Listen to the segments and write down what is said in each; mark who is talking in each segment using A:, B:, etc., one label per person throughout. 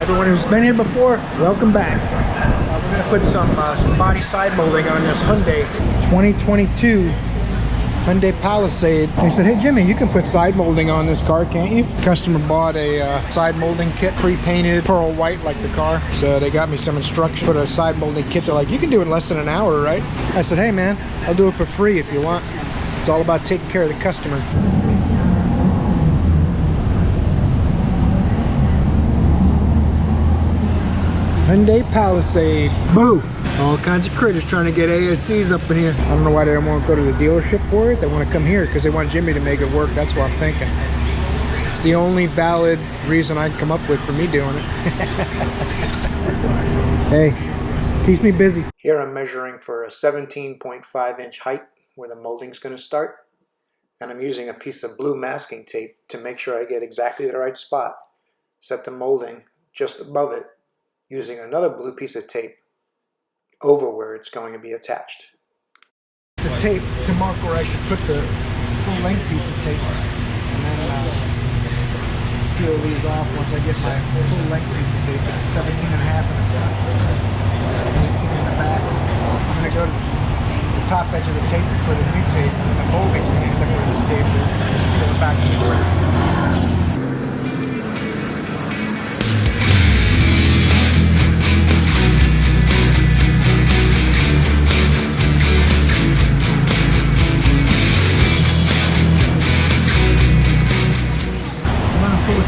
A: Everyone who's been here before, welcome back. We're going to put some body side molding on this Hyundai 2022 Hyundai Palisade. They said, hey Jimmy, you can put side molding on this car, can't you? Customer bought a side molding kit, pre-painted pearl white like the car. So they got me some instructions for a side molding kit. They're like, you can do it in less than an hour, right? I said, hey man, I'll do it for free if you want. It's all about taking care of the customer. Hyundai Palisade. Boo! All kinds of critters trying to get ASCs up in here. I don't know why they don't want to go to the dealership for it. They want to come here because they want Jimmy to make it work. That's what I'm thinking. It's the only valid reason I'd come up with for me doing it. Hey, keeps me busy. Here I'm measuring for a 17.5 inch height where the molding's going to start. And I'm using a piece of blue masking tape to make sure I get exactly the right spot. Set the molding just above it, using another blue piece of tape over where it's going to be attached. It's a tape to mark where I should put the full length piece of tape, and then peel these off once I get my full length piece of tape. It's 17.5 in the front, 18 in the back. I'm going to go to the top edge of the tape for the new tape, and the molding's going to end up where this tape is. Just peel it back and forth.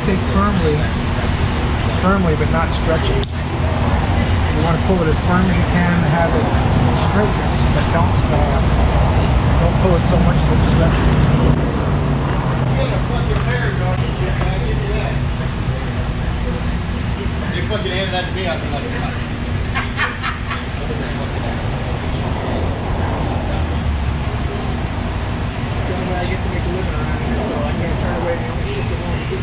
A: Tape firmly but not stretching. You want to pull it as firm as you can and have it straight, but don't pull it so much that it stretches.
B: You fucking handed that to me, I'd be like,
A: the only way I get to make a living around here, so I can't turn away the only shit they want to do.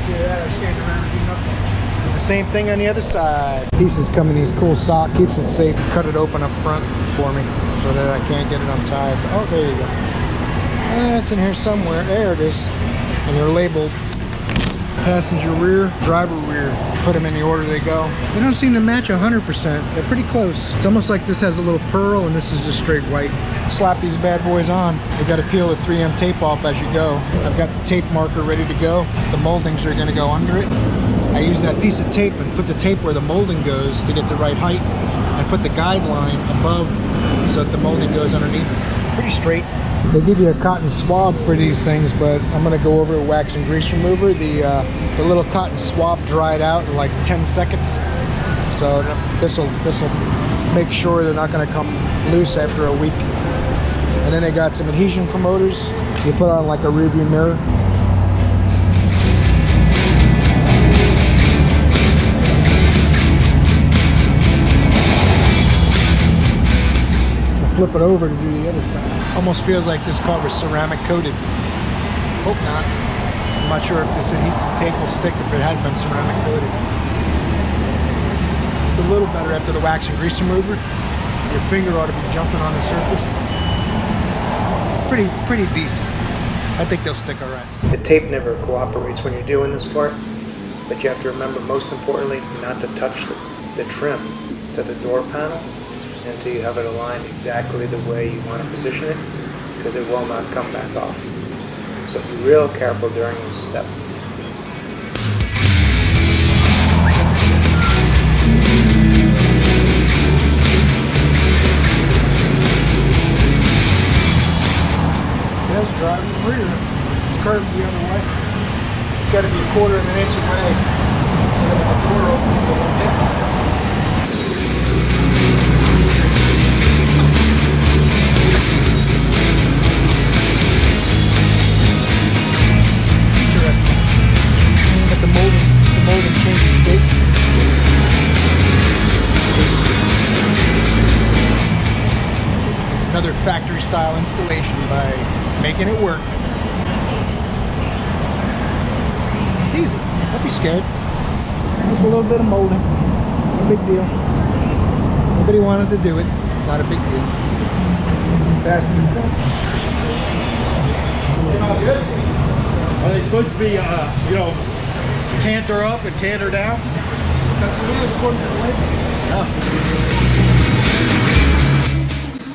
A: Yeah, stand around and do nothing. The same thing on the other side. Pieces come in these cool sock, keeps it safe. Cut it open up front for me so that I can't get it untied. Oh, there you go. It's in here somewhere. There it is. And they're labeled passenger rear, driver rear. Put them in the order they go. They don't seem to match 100%. They're pretty close. It's almost like this has a little pearl and this is just straight white. Slap these bad boys on. You got to peel the 3M tape off as you go. I've got the tape marker ready to go. The moldings are going to go under it. I use that piece of tape and put the tape where the molding goes to get the right height, and put the guideline above so that the molding goes underneath. Pretty straight. They give you a cotton swab for these things, but I'm going to go over a wax and grease remover. The little cotton swab dried out in like 10 seconds. So this will make sure they're not going to come loose after a week. And then they got some adhesion promoters you put on like a rearview mirror. Flip it over to do the other side. Almost feels like this car was ceramic coated. Hope not. I'm not sure if this adhesive tape will stick if it has been ceramic coated. It's a little better after the wax and grease remover. Your finger ought to be jumping on the surface. Pretty decent. I think they'll stick all right. The tape never cooperates when you're doing this part, but you have to remember, most importantly, not to touch the trim to the door panel until you have it aligned exactly the way you want to position it, because it will not come back off. So be real careful during this step. It says driving rear. It's curved the other way. It's got to be 1/4 of an inch away so that when the door opens, it won't hit. The molding changes shape. Another factory style installation by making it work. It's easy. Don't be scared. Just a little bit of molding. No big deal. Nobody wanted to do it. Not a big deal. Fast and fun.
B: Are they supposed to be,
A: canter up and canter down. That's the way according to the label.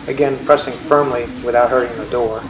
A: Again, pressing firmly without hurting the door.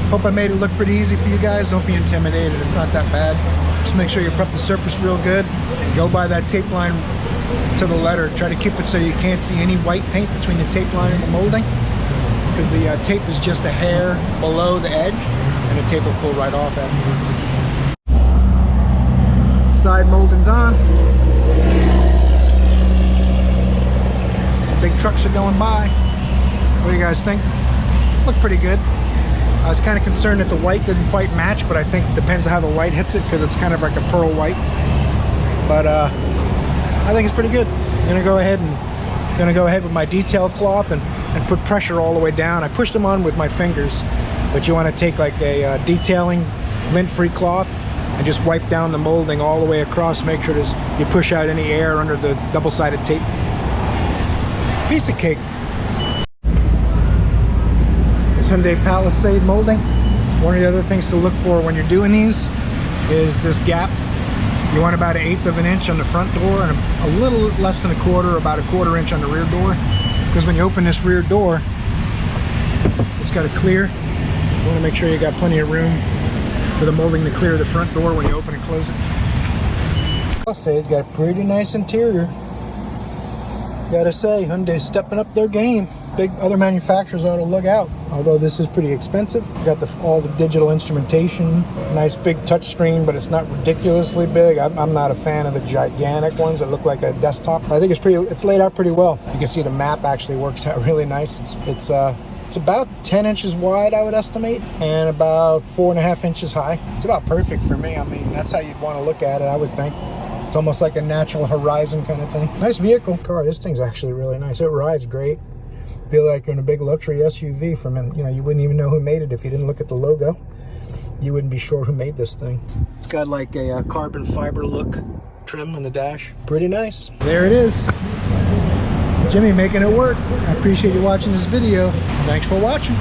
A: Hope I made it look pretty easy for you guys. Don't be intimidated, it's not that bad. Just make sure you prep the surface real good. Go by that tape line to the letter. Try to keep it so you can't see any white paint between the tape line and the molding, because the tape is just a hair below the edge and the tape will pull right off after. Side molding's on. Big trucks are going by. What do you guys think? Look pretty good. I was kind of concerned that the white didn't quite match, but I think it depends on how the light hits it, because it's kind of like a pearl white. But I think it's pretty good. I'm gonna go ahead with my detail cloth and put pressure all the way down. I pushed them on with my fingers, but you want to take like a detailing lint-free cloth and just wipe down the molding all the way across. Make sure you push out any air under the double-sided tape. Piece of cake. Hyundai Palisade molding. One of the other things to look for when you're doing these is this gap. You want about 1/8 of an inch on the front door and a little less than a quarter, about 1/4 inch on the rear door. Because when you open this rear door, it's got to clear. You want to make sure you got plenty of room for the molding to clear the front door when you open and close it. Palisade's got a pretty nice interior. Gotta say, Hyundai's stepping up their game. Big other manufacturers ought to look out. Although this is pretty expensive. You got all the digital instrumentation, nice big touchscreen, but it's not ridiculously big. I'm not a fan of the gigantic ones that look like a desktop. I think it's laid out pretty well. You can see the map actually works out really nice. It's about 10 inches wide, I would estimate, and about 4.5 inches high. It's about perfect for me. I mean, that's how you'd want to look at it, I would think. It's almost like a natural horizon kind of thing. Nice vehicle. Car, this thing's actually really nice. It rides great. Feel like you're in a big luxury SUV from, you wouldn't even know who made it if you didn't look at the logo. You wouldn't be sure who made this thing. It's got like a carbon fiber look trim on the dash. Pretty nice. There it is. Jimmy making it work. I appreciate you watching this video. Thanks for watching.